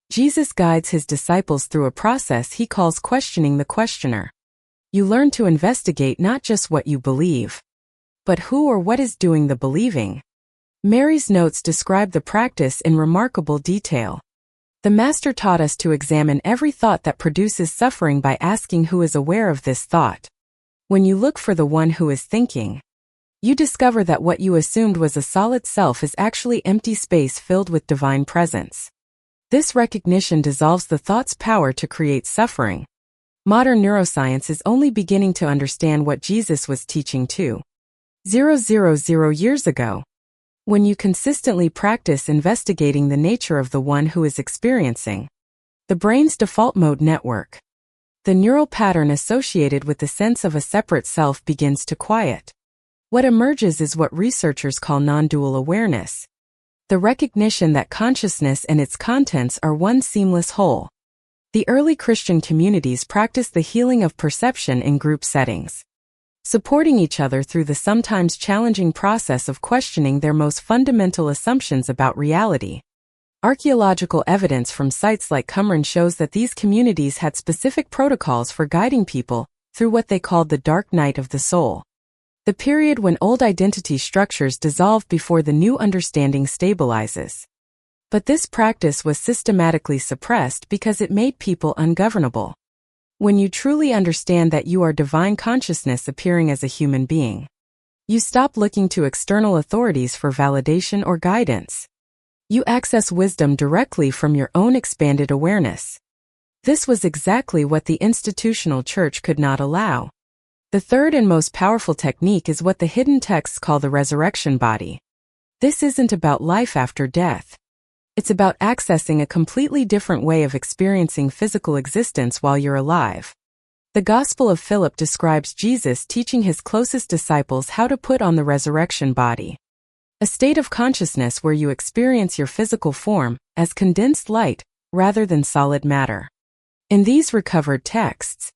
Jesus guides his disciples through a process he calls questioning the questioner. You learn to investigate not just what you believe, but who or what is doing the believing. Mary's notes describe the practice in remarkable detail. The Master taught us to examine every thought that produces suffering by asking who is aware of this thought. When you look for the one who is thinking, you discover that what you assumed was a solid self is actually empty space filled with divine presence. This recognition dissolves the thought's power to create suffering. Modern neuroscience is only beginning to understand what Jesus was teaching 2,000 years ago. When you consistently practice investigating the nature of the one who is experiencing the brain's default mode network, the neural pattern associated with the sense of a separate self begins to quiet. What emerges is what researchers call non-dual awareness, the recognition that consciousness and its contents are one seamless whole. The early Christian communities practiced the healing of perception in group settings, supporting each other through the sometimes challenging process of questioning their most fundamental assumptions about reality. Archaeological evidence from sites like Qumran shows that these communities had specific protocols for guiding people through what they called the dark night of the soul. the period when old identity structures dissolve before the new understanding stabilizes. But this practice was systematically suppressed because it made people ungovernable. When you truly understand that you are divine consciousness appearing as a human being, you stop looking to external authorities for validation or guidance. You access wisdom directly from your own expanded awareness. This was exactly what the institutional church could not allow. The third and most powerful technique is what the hidden texts call the resurrection body. This isn't about life after death. It's about accessing a completely different way of experiencing physical existence while you're alive. The Gospel of Philip describes Jesus teaching his closest disciples how to put on the resurrection body, a state of consciousness where you experience your physical form as condensed light rather than solid matter. In these recovered texts,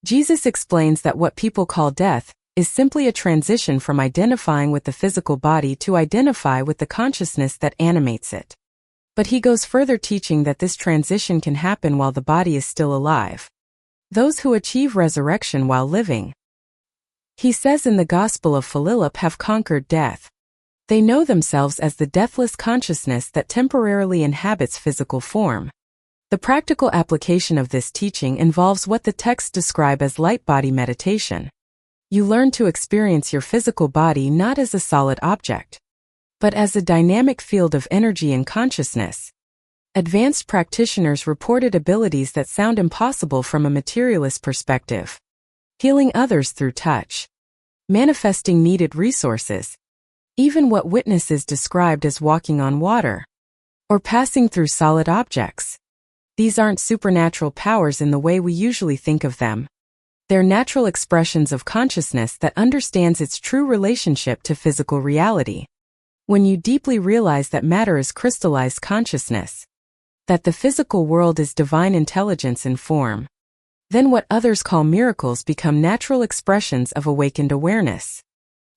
Jesus explains that what people call death is simply a transition from identifying with the physical body to identify with the consciousness that animates it. But he goes further, teaching that this transition can happen while the body is still alive. Those who achieve resurrection while living, he says in the Gospel of Philip, have conquered death. They know themselves as the deathless consciousness that temporarily inhabits physical form. The practical application of this teaching involves what the texts describe as light body meditation. You learn to experience your physical body not as a solid object, but as a dynamic field of energy and consciousness. Advanced practitioners reported abilities that sound impossible from a materialist perspective. Healing others through touch, manifesting needed resources, even what witnesses described as walking on water, or passing through solid objects. These aren't supernatural powers in the way we usually think of them. They're natural expressions of consciousness that understands its true relationship to physical reality. When you deeply realize that matter is crystallized consciousness, that the physical world is divine intelligence in form, then what others call miracles become natural expressions of awakened awareness.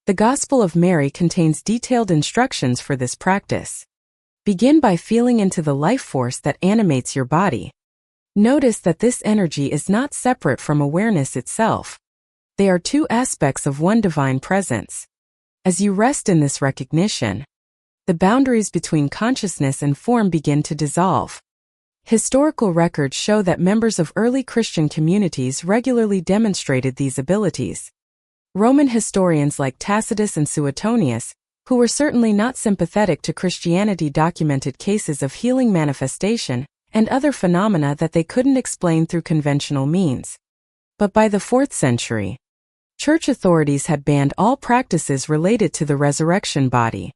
The Gospel of Mary contains detailed instructions for this practice. Begin by feeling into the life force that animates your body. Notice that this energy is not separate from awareness itself. They are two aspects of one divine presence. As you rest in this recognition, the boundaries between consciousness and form begin to dissolve. Historical records show that members of early Christian communities regularly demonstrated these abilities. Roman historians like Tacitus and Suetonius, who were certainly not sympathetic to Christianity, documented cases of healing manifestation and other phenomena that they couldn't explain through conventional means. But by the 4th century, church authorities had banned all practices related to the resurrection body.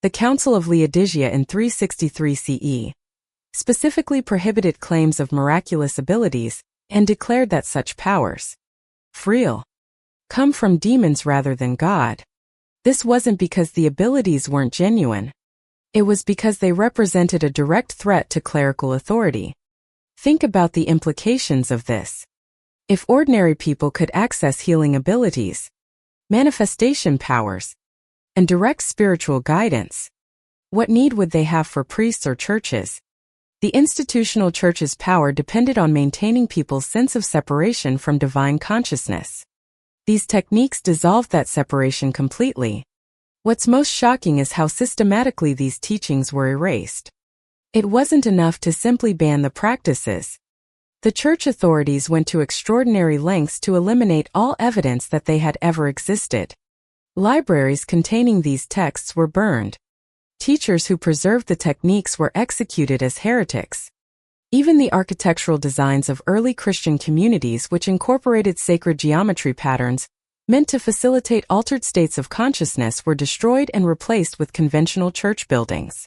The Council of Laodicea in 363 CE specifically prohibited claims of miraculous abilities and declared that such powers, real, come from demons rather than God. This wasn't because the abilities weren't genuine. It was because they represented a direct threat to clerical authority. Think about the implications of this. If ordinary people could access healing abilities, manifestation powers, and direct spiritual guidance, what need would they have for priests or churches? The institutional church's power depended on maintaining people's sense of separation from divine consciousness. These techniques dissolved that separation completely. What's most shocking is how systematically these teachings were erased. It wasn't enough to simply ban the practices. The church authorities went to extraordinary lengths to eliminate all evidence that they had ever existed. Libraries containing these texts were burned. Teachers who preserved the techniques were executed as heretics. Even the architectural designs of early Christian communities, which incorporated sacred geometry patterns meant to facilitate altered states of consciousness, were destroyed and replaced with conventional church buildings.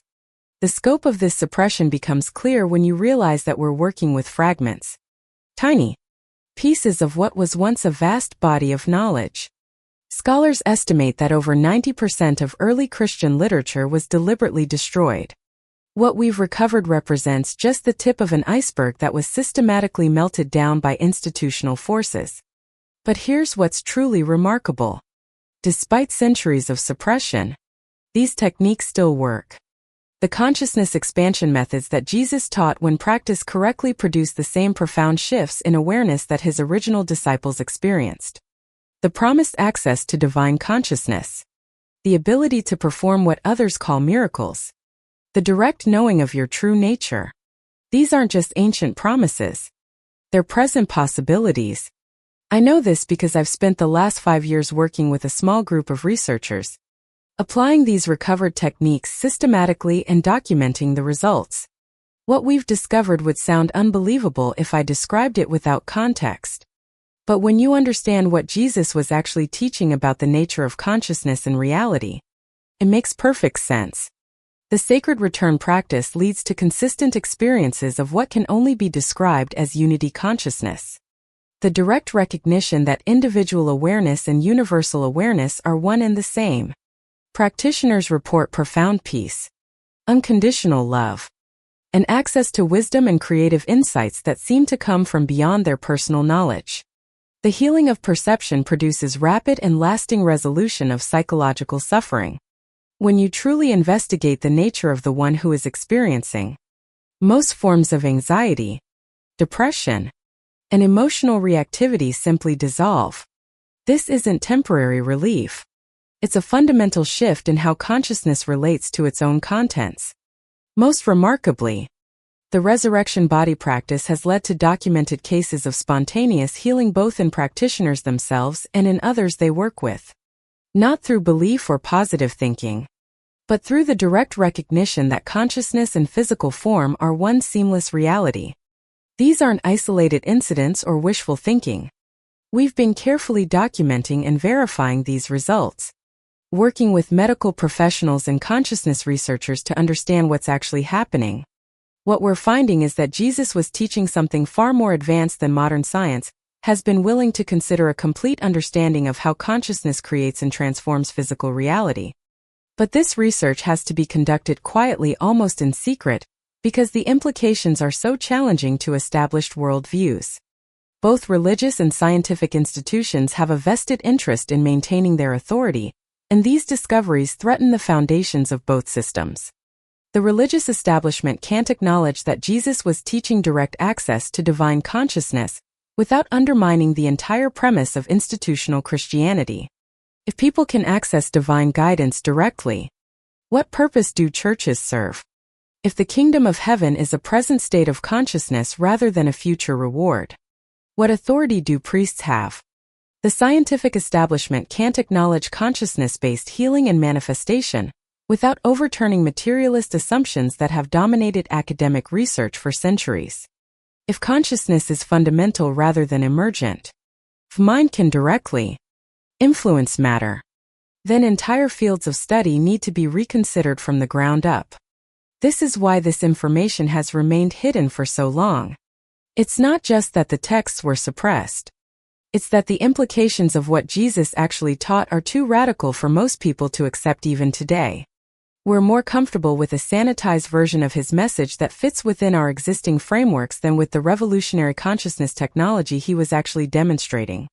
The scope of this suppression becomes clear when you realize that we're working with fragments, tiny pieces of what was once a vast body of knowledge. Scholars estimate that over 90% of early Christian literature was deliberately destroyed. What we've recovered represents just the tip of an iceberg that was systematically melted down by institutional forces. But here's what's truly remarkable. Despite centuries of suppression, these techniques still work. The consciousness expansion methods that Jesus taught, when practiced correctly, produce the same profound shifts in awareness that his original disciples experienced. The promised access to divine consciousness. The ability to perform what others call miracles. The direct knowing of your true nature. These aren't just ancient promises. They're present possibilities. I know this because I've spent the last 5 years working with a small group of researchers, applying these recovered techniques systematically and documenting the results. What we've discovered would sound unbelievable if I described it without context. But when you understand what Jesus was actually teaching about the nature of consciousness and reality, it makes perfect sense. The sacred return practice leads to consistent experiences of what can only be described as unity consciousness. The direct recognition that individual awareness and universal awareness are one and the same. Practitioners report profound peace, unconditional love, and access to wisdom and creative insights that seem to come from beyond their personal knowledge. The healing of perception produces rapid and lasting resolution of psychological suffering. When you truly investigate the nature of the one who is experiencing most forms of anxiety, depression, and emotional reactivity simply dissolve. This isn't temporary relief. It's a fundamental shift in how consciousness relates to its own contents. Most remarkably, the resurrection body practice has led to documented cases of spontaneous healing both in practitioners themselves and in others they work with. Not through belief or positive thinking, but through the direct recognition that consciousness and physical form are one seamless reality. These aren't isolated incidents or wishful thinking. We've been carefully documenting and verifying these results, working with medical professionals and consciousness researchers to understand what's actually happening. What we're finding is that Jesus was teaching something far more advanced than modern science has been willing to consider a complete understanding of how consciousness creates and transforms physical reality. But this research has to be conducted quietly, almost in secret, because the implications are so challenging to established worldviews. Both religious and scientific institutions have a vested interest in maintaining their authority, and these discoveries threaten the foundations of both systems. The religious establishment can't acknowledge that Jesus was teaching direct access to divine consciousness without undermining the entire premise of institutional Christianity. If people can access divine guidance directly, what purpose do churches serve? If the kingdom of heaven is a present state of consciousness rather than a future reward, what authority do priests have? The scientific establishment can't acknowledge consciousness-based healing and manifestation without overturning materialist assumptions that have dominated academic research for centuries. If consciousness is fundamental rather than emergent, if mind can directly influence matter, then entire fields of study need to be reconsidered from the ground up. This is why this information has remained hidden for so long. It's not just that the texts were suppressed. It's that the implications of what Jesus actually taught are too radical for most people to accept even today. We're more comfortable with a sanitized version of his message that fits within our existing frameworks than with the revolutionary consciousness technology he was actually demonstrating.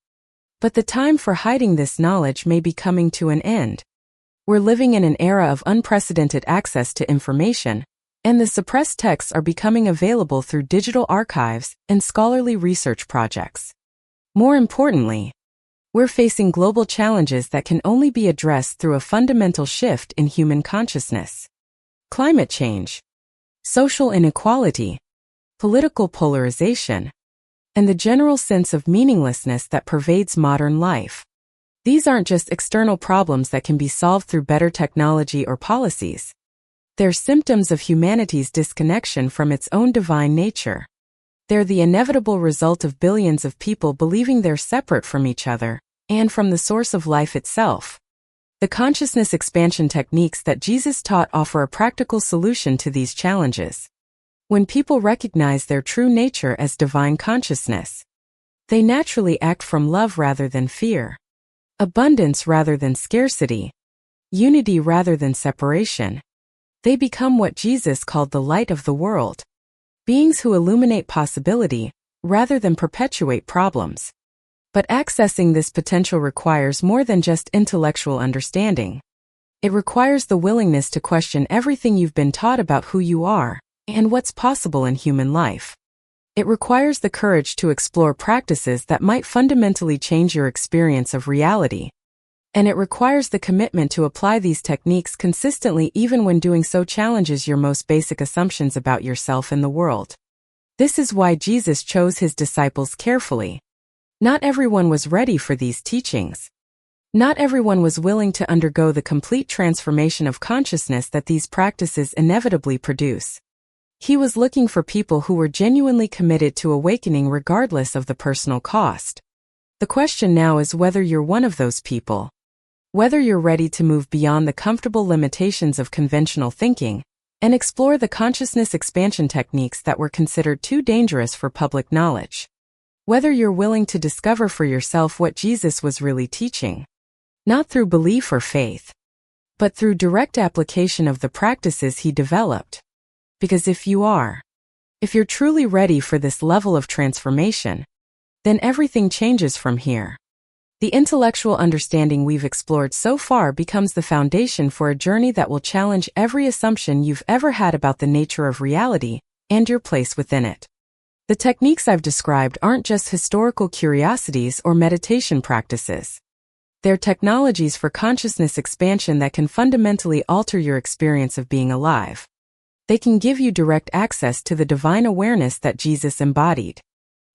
But the time for hiding this knowledge may be coming to an end. We're living in an era of unprecedented access to information, and the suppressed texts are becoming available through digital archives and scholarly research projects. More importantly, we're facing global challenges that can only be addressed through a fundamental shift in human consciousness. Climate change, social inequality, political polarization, and the general sense of meaninglessness that pervades modern life. These aren't just external problems that can be solved through better technology or policies. They're symptoms of humanity's disconnection from its own divine nature. They're the inevitable result of billions of people believing they're separate from each other and from the source of life itself. The consciousness expansion techniques that Jesus taught offer a practical solution to these challenges. When people recognize their true nature as divine consciousness, they naturally act from love rather than fear, abundance rather than scarcity, unity rather than separation. They become what Jesus called the light of the world, beings who illuminate possibility rather than perpetuate problems. But accessing this potential requires more than just intellectual understanding. It requires the willingness to question everything you've been taught about who you are and what's possible in human life. It requires the courage to explore practices that might fundamentally change your experience of reality. And it requires the commitment to apply these techniques consistently even when doing so challenges your most basic assumptions about yourself and the world. This is why Jesus chose his disciples carefully. Not everyone was ready for these teachings. Not everyone was willing to undergo the complete transformation of consciousness that these practices inevitably produce. He was looking for people who were genuinely committed to awakening regardless of the personal cost. The question now is whether you're one of those people. Whether you're ready to move beyond the comfortable limitations of conventional thinking and explore the consciousness expansion techniques that were considered too dangerous for public knowledge. Whether you're willing to discover for yourself what Jesus was really teaching. Not through belief or faith, but through direct application of the practices he developed. Because if you're truly ready for this level of transformation, then everything changes from here. The intellectual understanding we've explored so far becomes the foundation for a journey that will challenge every assumption you've ever had about the nature of reality and your place within it. The techniques I've described aren't just historical curiosities or meditation practices. They're technologies for consciousness expansion that can fundamentally alter your experience of being alive. They can give you direct access to the divine awareness that Jesus embodied.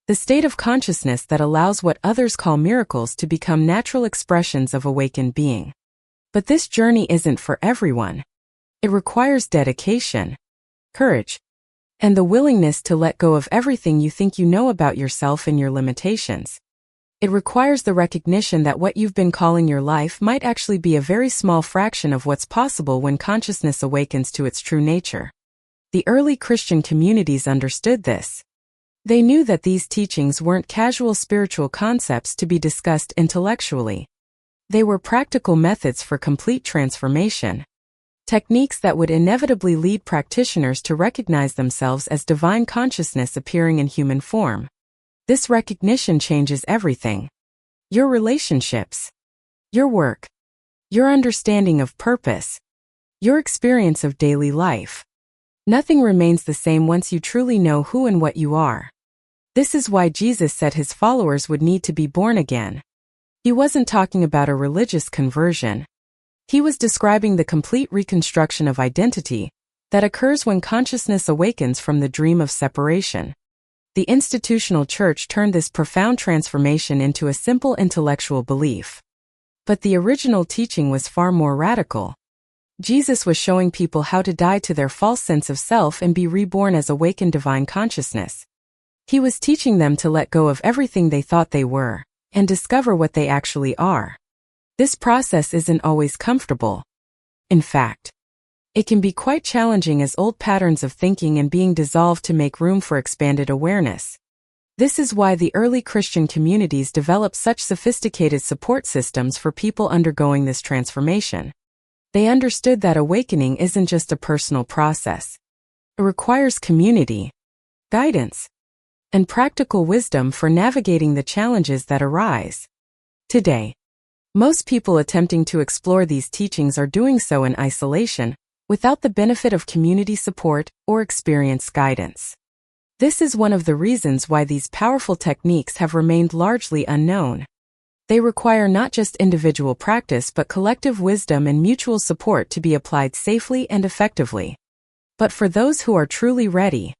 The state of consciousness that allows what others call miracles to become natural expressions of awakened being. But this journey isn't for everyone. It requires dedication, courage, and the willingness to let go of everything you think you know about yourself and your limitations. It requires the recognition that what you've been calling your life might actually be a very small fraction of what's possible when consciousness awakens to its true nature. The early Christian communities understood this. They knew that these teachings weren't casual spiritual concepts to be discussed intellectually. They were practical methods for complete transformation. Techniques that would inevitably lead practitioners to recognize themselves as divine consciousness appearing in human form. This recognition changes everything. Your relationships, your work, your understanding of purpose, your experience of daily life. Nothing remains the same once you truly know who and what you are. This is why Jesus said his followers would need to be born again. He wasn't talking about a religious conversion. He was describing the complete reconstruction of identity that occurs when consciousness awakens from the dream of separation. The institutional church turned this profound transformation into a simple intellectual belief. But the original teaching was far more radical. Jesus was showing people how to die to their false sense of self and be reborn as awakened divine consciousness. He was teaching them to let go of everything they thought they were and discover what they actually are. This process isn't always comfortable. In fact, it can be quite challenging as old patterns of thinking and being dissolved to make room for expanded awareness. This is why the early Christian communities developed such sophisticated support systems for people undergoing this transformation. They understood that awakening isn't just a personal process. It requires community, guidance, and practical wisdom for navigating the challenges that arise. Today, most people attempting to explore these teachings are doing so in isolation, without the benefit of community support or experienced guidance. This is one of the reasons why these powerful techniques have remained largely unknown. They require not just individual practice but collective wisdom and mutual support to be applied safely and effectively. But for those who are truly ready,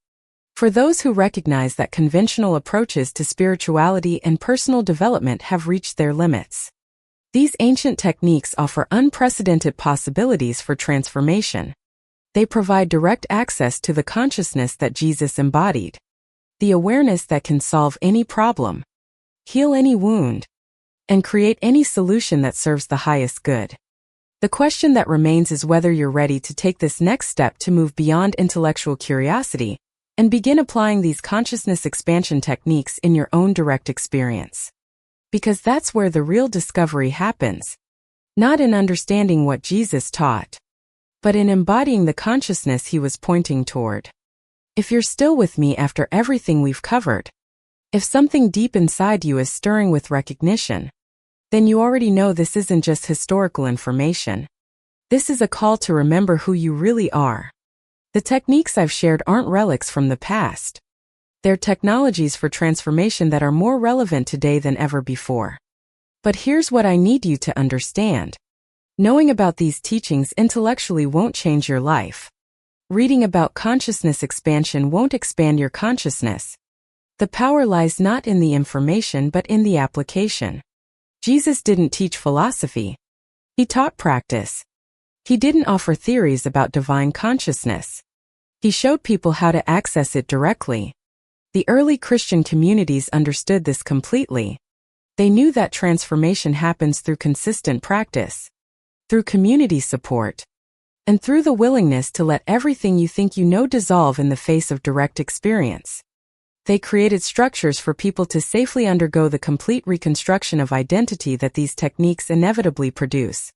for those who recognize that conventional approaches to spirituality and personal development have reached their limits, these ancient techniques offer unprecedented possibilities for transformation. They provide direct access to the consciousness that Jesus embodied, the awareness that can solve any problem, heal any wound, and create any solution that serves the highest good. The question that remains is whether you're ready to take this next step to move beyond intellectual curiosity and begin applying these consciousness expansion techniques in your own direct experience. Because that's where the real discovery happens. Not in understanding what Jesus taught, but in embodying the consciousness he was pointing toward. If you're still with me after everything we've covered, if something deep inside you is stirring with recognition, then you already know this isn't just historical information. This is a call to remember who you really are. The techniques I've shared aren't relics from the past. They're technologies for transformation that are more relevant today than ever before. But here's what I need you to understand. Knowing about these teachings intellectually won't change your life. Reading about consciousness expansion won't expand your consciousness. The power lies not in the information but in the application. Jesus didn't teach philosophy. He taught practice. He didn't offer theories about divine consciousness. He showed people how to access it directly. The early Christian communities understood this completely. They knew that transformation happens through consistent practice, through community support, and through the willingness to let everything you think you know dissolve in the face of direct experience. They created structures for people to safely undergo the complete reconstruction of identity that these techniques inevitably produce.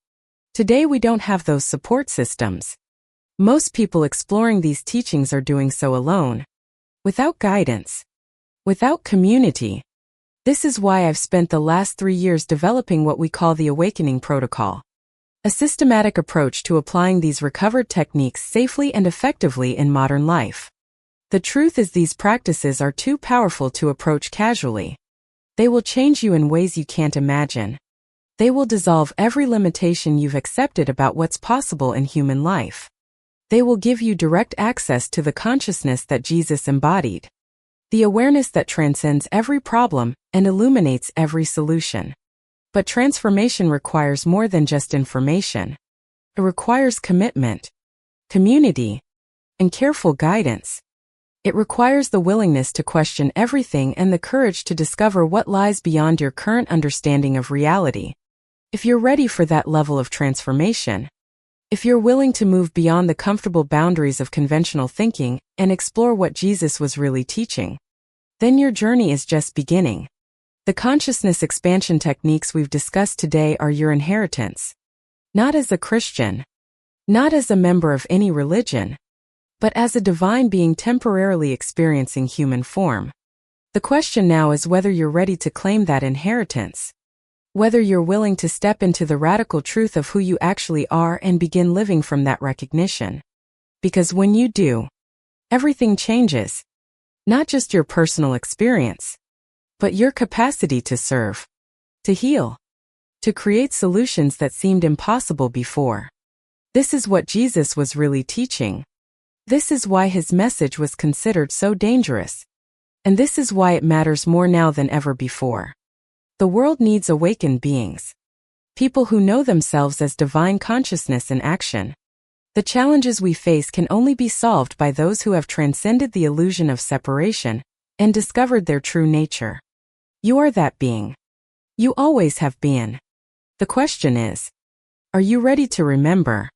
Today we don't have those support systems. Most people exploring these teachings are doing so alone, without guidance, without community. This is why I've spent the last 3 years developing what we call the Awakening Protocol, a systematic approach to applying these recovered techniques safely and effectively in modern life. The truth is these practices are too powerful to approach casually. They will change you in ways you can't imagine. They will dissolve every limitation you've accepted about what's possible in human life. They will give you direct access to the consciousness that Jesus embodied, the awareness that transcends every problem and illuminates every solution. But transformation requires more than just information. It requires commitment, community, and careful guidance. It requires the willingness to question everything and the courage to discover what lies beyond your current understanding of reality. If you're ready for that level of transformation, if you're willing to move beyond the comfortable boundaries of conventional thinking and explore what Jesus was really teaching, then your journey is just beginning. The consciousness expansion techniques we've discussed today are your inheritance. Not as a Christian, not as a member of any religion, but as a divine being temporarily experiencing human form. The question now is whether you're ready to claim that inheritance, whether you're willing to step into the radical truth of who you actually are and begin living from that recognition. Because when you do, everything changes. Not just your personal experience, but your capacity to serve, to heal, to create solutions that seemed impossible before. This is what Jesus was really teaching. This is why his message was considered so dangerous. And this is why it matters more now than ever before. The world needs awakened beings. People who know themselves as divine consciousness in action. The challenges we face can only be solved by those who have transcended the illusion of separation and discovered their true nature. You are that being. You always have been. The question is, are you ready to remember?